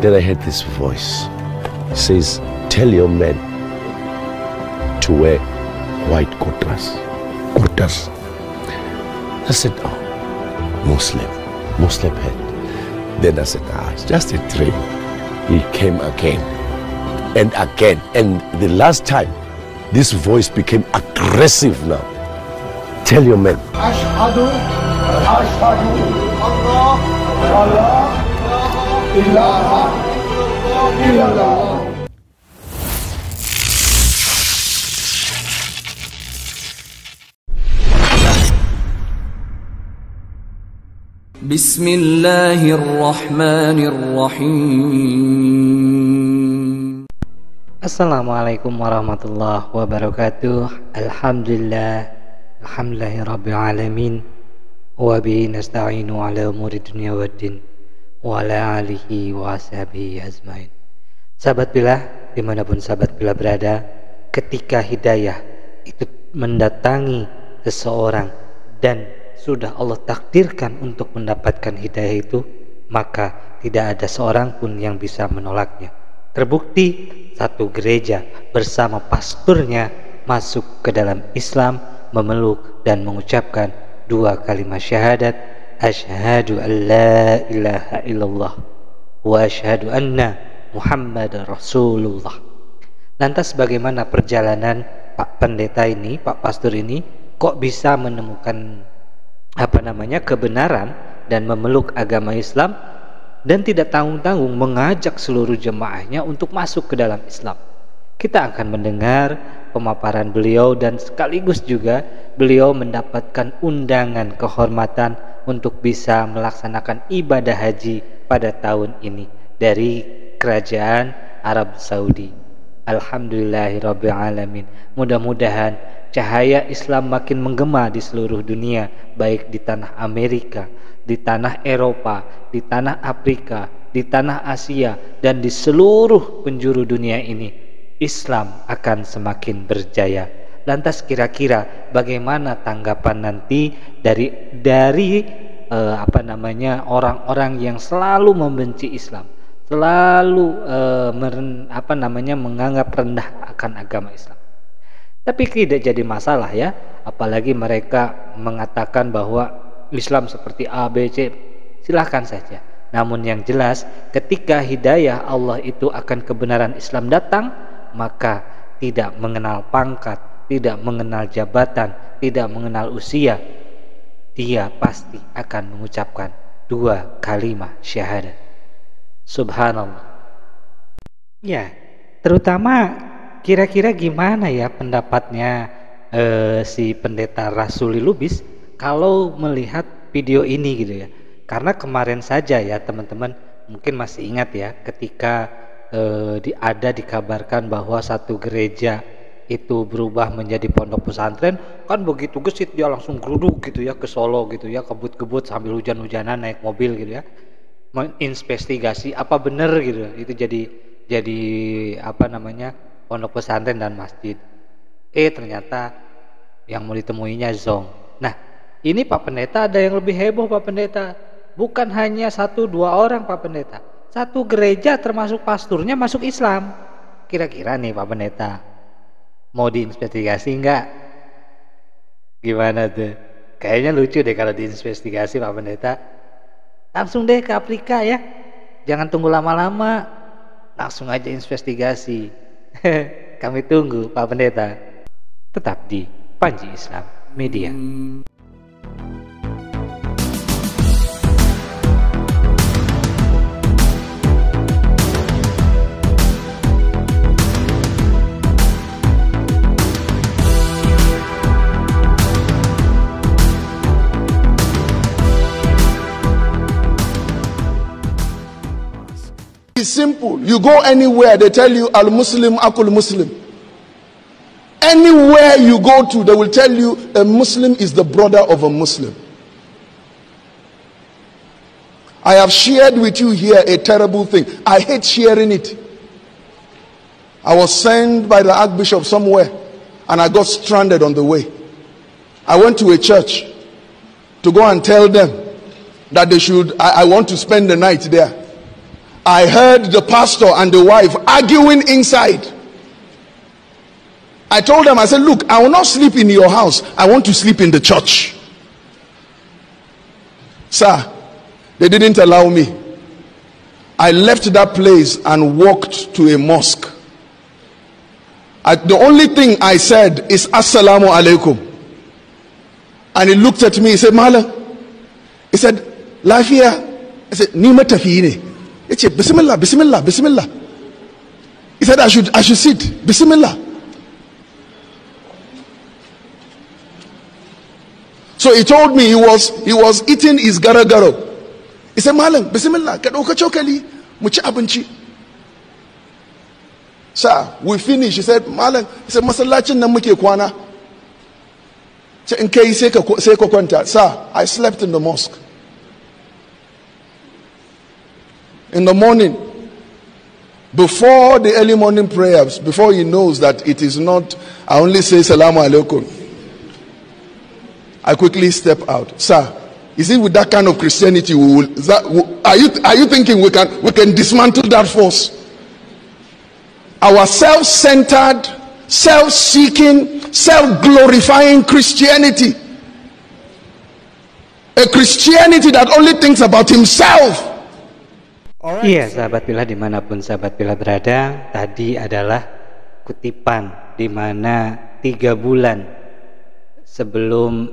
Then I heard this voice. It says, tell your men to wear white kurtas. Kurtas. I said, oh, Muslim head. Then I said, it's just a dream. He came again and again. And the last time, this voice became aggressive now. Tell your men. Ashhadu, Allah, ilaha illallah. Bismillahirrahmanirrahim. Assalamualaikum warahmatullahi wabarakatuh. Alhamdulillahirabbil alamin. Wa bihi nasta'inu ala umuri dunya waddin. Wa ala alihi wa ashabihi ajmain. Sahabat Billah, dimanapun sahabat Billah berada, ketika hidayah itu mendatangi seseorang dan sudah Allah takdirkan untuk mendapatkan hidayah itu, maka tidak ada seorang pun yang bisa menolaknya. Terbukti satu gereja bersama pasturnya masuk ke dalam Islam, memeluk dan mengucapkan dua kalimat syahadat, asyhadu an la ilaha illallah wa asyhadu anna Muhammadar Rasulullah. Lantas bagaimana perjalanan Pak Pendeta ini, Pak Pastor ini, kok bisa menemukan kebenaran dan memeluk agama Islam dan tidak tanggung-tanggung mengajak seluruh jemaahnya untuk masuk ke dalam Islam? Kita akan mendengar pemaparan beliau dan sekaligus juga beliau mendapatkan undangan kehormatan untuk bisa melaksanakan ibadah haji pada tahun ini dari Kerajaan Arab Saudi. Alhamdulillahirabbil alamin. Mudah-mudahan cahaya Islam makin menggema di seluruh dunia, baik di tanah Amerika, di tanah Eropa, di tanah Afrika, di tanah Asia, dan di seluruh penjuru dunia ini. Islam akan semakin berjaya. Lantas kira-kira bagaimana tanggapan nanti dari orang-orang yang selalu membenci Islam, selalu menganggap rendah akan agama Islam? Tapi tidak jadi masalah ya, apalagi mereka mengatakan bahwa Islam seperti A, B, C, silahkan saja. Namun yang jelas ketika hidayah Allah itu akan kebenaran Islam datang, maka tidak mengenal pangkat, tidak mengenal jabatan, tidak mengenal usia, dia pasti akan mengucapkan dua kalimat syahadat. Subhanallah. Ya, terutama kira-kira gimana ya pendapatnya si Pendeta Rasuli Lubis kalau melihat video ini gitu ya? Karena kemarin saja ya teman-teman mungkin masih ingat ya ketika dikabarkan bahwa satu gereja itu berubah menjadi pondok pesantren, kan begitu gesit dia langsung geruduk gitu ya ke Solo gitu ya, kebut-kebut sambil hujan-hujanan naik mobil gitu ya, menginvestigasi apa benar gitu itu jadi pondok pesantren dan masjid. Ternyata yang mau ditemuinya zong. Nah, ini Pak Pendeta ada yang lebih heboh Pak Pendeta. Bukan hanya 1-2 orang Pak Pendeta. Satu gereja termasuk pasturnya masuk Islam. Kira-kira nih Pak Pendeta, mau diinvestigasi enggak? Gimana tuh? Kayaknya lucu deh kalau diinvestigasi Pak Pendeta. Langsung deh ke Afrika ya. Jangan tunggu lama-lama. Langsung aja investigasi. Kami tunggu Pak Pendeta. Tetap di Panji Islam Media. It's simple. You go anywhere, they tell you Al-Muslim, Akul Muslim. Anywhere you go to, they will tell you a Muslim is the brother of a Muslim. I have shared with you here a terrible thing. I hate sharing it. I was sent by the Archbishop somewhere and I got stranded on the way. I went to a church to go and tell them that they should, I want to spend the night there. I heard the pastor and the wife arguing inside. I told them, I said, look, I will not sleep in your house. I want to sleep in the church. Sir, they didn't allow me. I left that place and walked to a mosque. The only thing I said is Assalamu alaikum. And he looked at me, he said, Malam. He said, Lafiya. I said, Ni matafiyi ne. He said, Bismillah, Bismillah, Bismillah. He said, I should sit. Bismillah. So he told me he was eating his garagaro. He said, Malam, Bismillah, ka dauka cokali mu ci abinci. Sir, we finished. He said, Malam, he said, masallacin nan muke kwana. Ce in kai sai ka kwanta. Sir, I slept in the mosque. In the morning, before the early morning prayers, before he knows that it is not, I only say Salamu Alaikum, I quickly step out. Sir, is it with that kind of Christianity are you thinking we can dismantle that force? Our self-centered, self-seeking, self-glorifying Christianity, a Christianity that only thinks about himself. Iya, sahabat Pillah dimanapun sahabat Pillah berada, tadi adalah kutipan di mana 3 bulan sebelum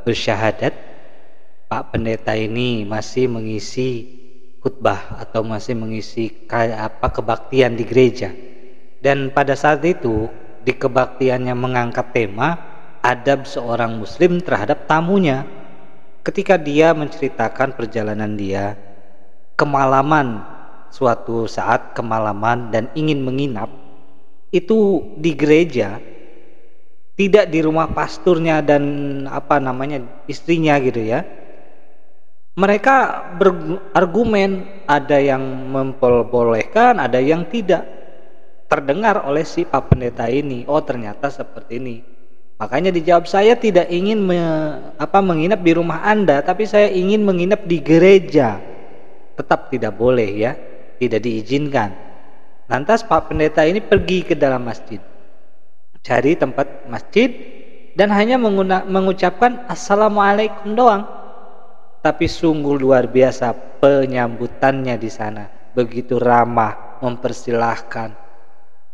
bersyahadat, Pak Pendeta ini masih mengisi khutbah atau masih mengisi kebaktian di gereja. Dan pada saat itu di kebaktiannya mengangkat tema adab seorang muslim terhadap tamunya. Ketika dia menceritakan perjalanan dia kemalaman, suatu saat kemalaman dan ingin menginap itu di gereja, tidak di rumah pasturnya dan istrinya gitu ya. Mereka berargumen, ada yang memperbolehkan, ada yang tidak. Terdengar oleh si Pak Pendeta ini, oh ternyata seperti ini. Makanya dijawab, saya tidak ingin menginap di rumah Anda, tapi saya ingin menginap di gereja. Tetap tidak boleh ya, tidak diizinkan. Lantas Pak Pendeta ini pergi ke dalam masjid, cari tempat masjid dan hanya mengucapkan Assalamualaikum doang. Tapi sungguh luar biasa penyambutannya di sana, begitu ramah, mempersilahkan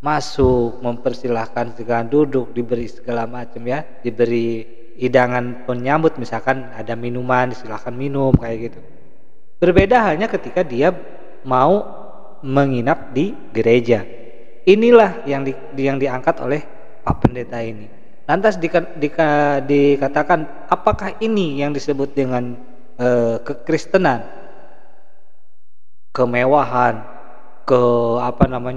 masuk, mempersilahkan segala duduk, diberi segala macam ya, diberi hidangan penyambut, misalkan ada minuman silahkan minum kayak gitu. Berbeda halnya ketika dia mau menginap di gereja. Inilah yang diangkat oleh Pak Pendeta ini. Lantas dikatakan, apakah ini yang disebut dengan kekristenan? Kemewahan, keagungan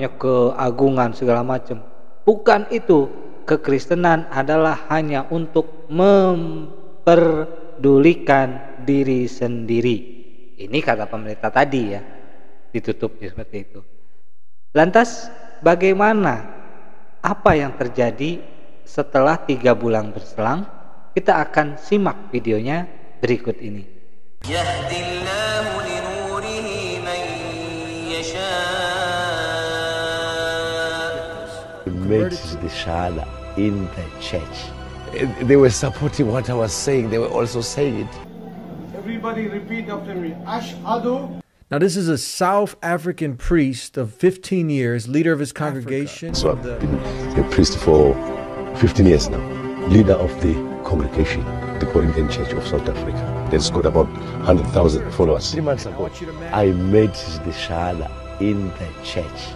segala macam. Bukan itu. Kekristenan adalah hanya untuk memperdulikan diri sendiri. Ini kata pendeta tadi ya, ditutupnya seperti itu. Lantas bagaimana, apa yang terjadi setelah 3 bulan berselang? Kita akan simak videonya berikut ini. Yahdillahu linurihi man yasha. Made the shahada in the church. They were supporting what I was saying. They were also saying it. Everybody repeat after me. Ashhadu. Now this is a South African priest of 15 years, leader of his congregation. So I've been a priest for 15 years now. Leader of the congregation, the Corinthian Church of South Africa. That's got about 100,000 followers. 3 months ago, I made the shahada in the church.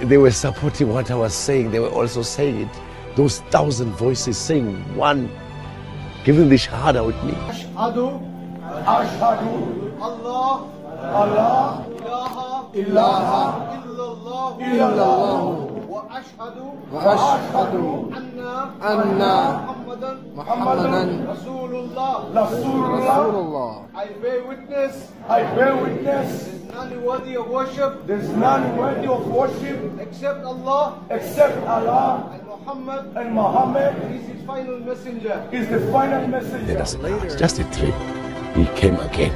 They were supporting what I was saying. They were also saying it. Those 1,000 voices saying one, giving the shahada with me. Ashhadu. Ashhadu. Allah. Ilaha. Illallah. Wa ashhadu. Anna. Muhammadan. Rasulullah. I bear witness. There's none worthy of worship. Except Allah. And Muhammad is his final messenger. Let us just a dream. He came again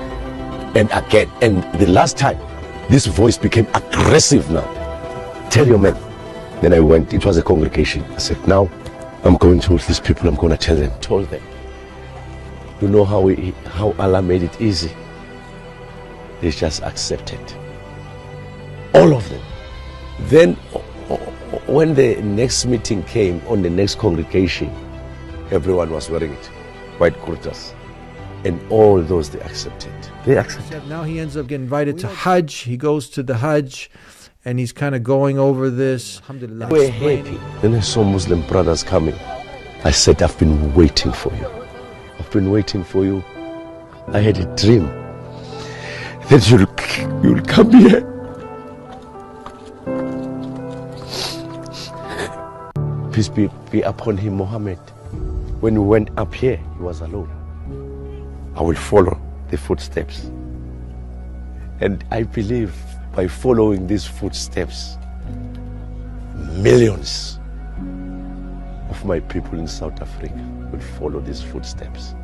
and again. And the last time, This voice became aggressive now. Tell your men. Then I went, it was a congregation. I said, now I'm going to these people, I'm going to tell them. Told them. You know how Allah made it easy? They just accepted. All of them. Then when the next meeting came on the next congregation, everyone was wearing it, white kurtas. And all those they accepted. They accepted. Now he ends up getting invited to Hajj. He goes to the Hajj and he's kind of going over this. Alhamdulillah. We're happy. Then I saw Muslim brothers coming. I said, I've been waiting for you. I've been waiting for you. I had a dream that you'll come here. Peace be upon him, Muhammad. When we went up here, he was alone. I will follow the footsteps. And I believe by following these footsteps, millions of my people in South Africa will follow these footsteps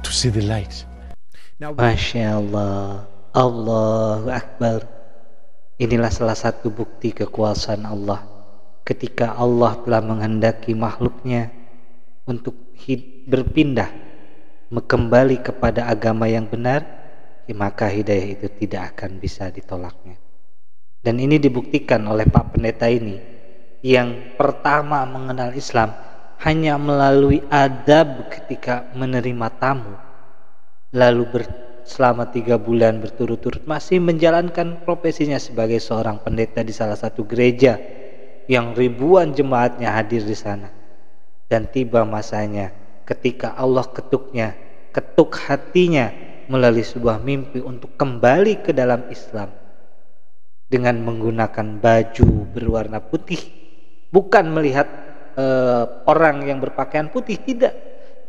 to see the light. Now, Masya Allah, Allahu Akbar. Inilah salah satu bukti kekuasaan Allah. Ketika Allah telah menghendaki makhluknya untuk berpindah kembali kepada agama yang benar, maka hidayah itu tidak akan bisa ditolaknya. Dan ini dibuktikan oleh Pak Pendeta ini, yang pertama mengenal Islam hanya melalui adab ketika menerima tamu, lalu selama 3 bulan berturut-turut masih menjalankan profesinya sebagai seorang pendeta di salah satu gereja yang ribuan jemaatnya hadir di sana. Dan tiba masanya ketika Allah ketuk hatinya melalui sebuah mimpi untuk kembali ke dalam Islam dengan menggunakan baju berwarna putih, bukan melihat orang yang berpakaian putih, tidak,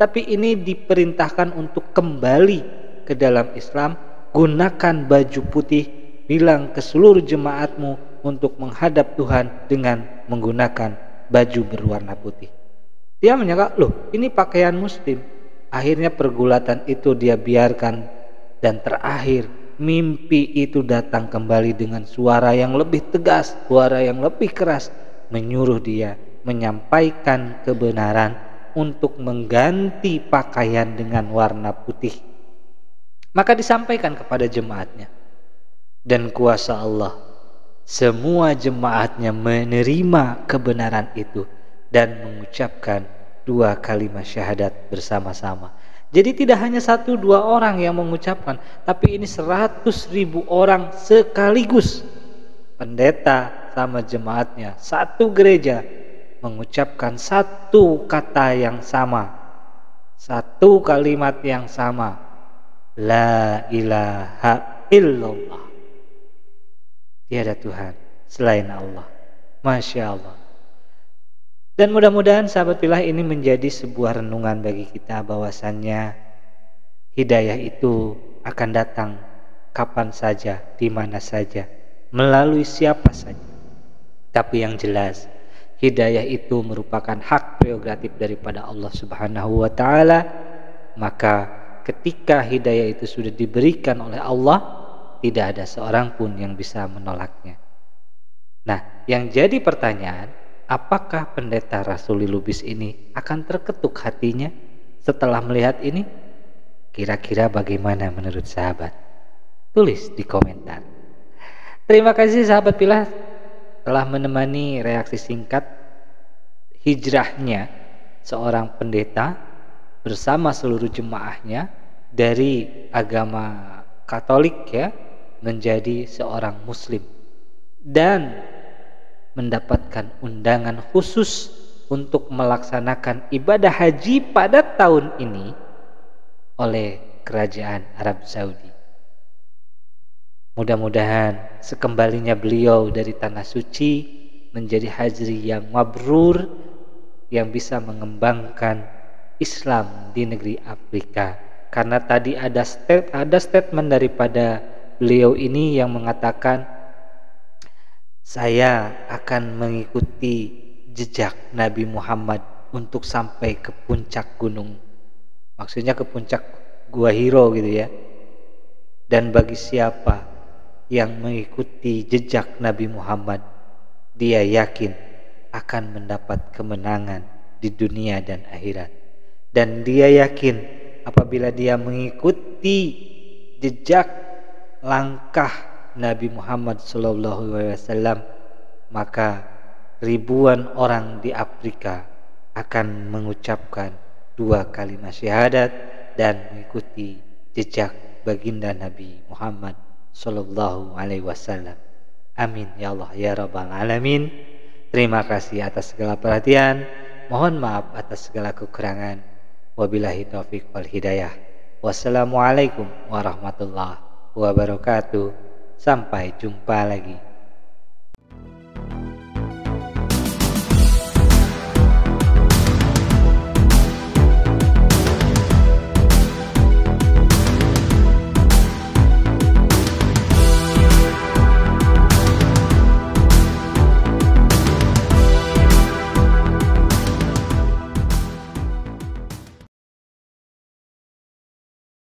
tapi ini diperintahkan untuk kembali ke dalam Islam. Gunakan baju putih, bilang ke seluruh jemaatmu untuk menghadap Tuhan dengan menggunakan baju berwarna putih. Dia menyangka, loh ini pakaian muslim. Akhirnya pergulatan itu dia biarkan, dan terakhir mimpi itu datang kembali dengan suara yang lebih tegas, suara yang lebih keras, menyuruh dia menyampaikan kebenaran untuk mengganti pakaian dengan warna putih. Maka disampaikan kepada jemaatnya, dan kuasa Allah, semua jemaatnya menerima kebenaran itu dan mengucapkan 2 kalimat syahadat bersama-sama. Jadi tidak hanya 1-2 orang yang mengucapkan, tapi ini 100.000 orang sekaligus. Pendeta sama jemaatnya, satu gereja, mengucapkan satu kata yang sama, satu kalimat yang sama, la ilaha illallah. Tiada Tuhan selain Allah. Masya Allah. Dan mudah-mudahan sahabat pilih ini menjadi sebuah renungan bagi kita, bahwasannya hidayah itu akan datang kapan saja, di mana saja, melalui siapa saja. Tapi yang jelas, hidayah itu merupakan hak prerogatif daripada Allah Subhanahu wa Ta'ala. Maka ketika hidayah itu sudah diberikan oleh Allah, tidak ada seorang pun yang bisa menolaknya. Nah, yang jadi pertanyaan, apakah pendeta Rasuli Lubis ini akan terketuk hatinya setelah melihat ini? Kira-kira bagaimana menurut sahabat? Tulis di komentar. Terima kasih sahabat Pilah telah menemani reaksi singkat hijrahnya seorang pendeta bersama seluruh jemaahnya dari agama Katolik menjadi seorang Muslim, dan mendapatkan undangan khusus untuk melaksanakan ibadah haji pada tahun ini oleh Kerajaan Arab Saudi. Mudah-mudahan sekembalinya beliau dari tanah suci menjadi haji yang mabrur, yang bisa mengembangkan Islam di negeri Afrika. Karena tadi ada statement daripada beliau ini yang mengatakan, saya akan mengikuti jejak Nabi Muhammad untuk sampai ke puncak gunung. Maksudnya ke puncak Gua Hiro gitu ya. Dan bagi siapa yang mengikuti jejak Nabi Muhammad, dia yakin akan mendapat kemenangan di dunia dan akhirat. Dan dia yakin apabila dia mengikuti jejak langkah Nabi Muhammad SAW, maka ribuan orang di Afrika akan mengucapkan 2 kalimat syahadat dan mengikuti jejak baginda Nabi Muhammad SAW. Amin ya Allah ya Rabbal Alamin. Terima kasih atas segala perhatian. Mohon maaf atas segala kekurangan. Wabillahi taufiq wal hidayah. Wassalamualaikum warahmatullahi wabarakatuh. Sampai jumpa lagi.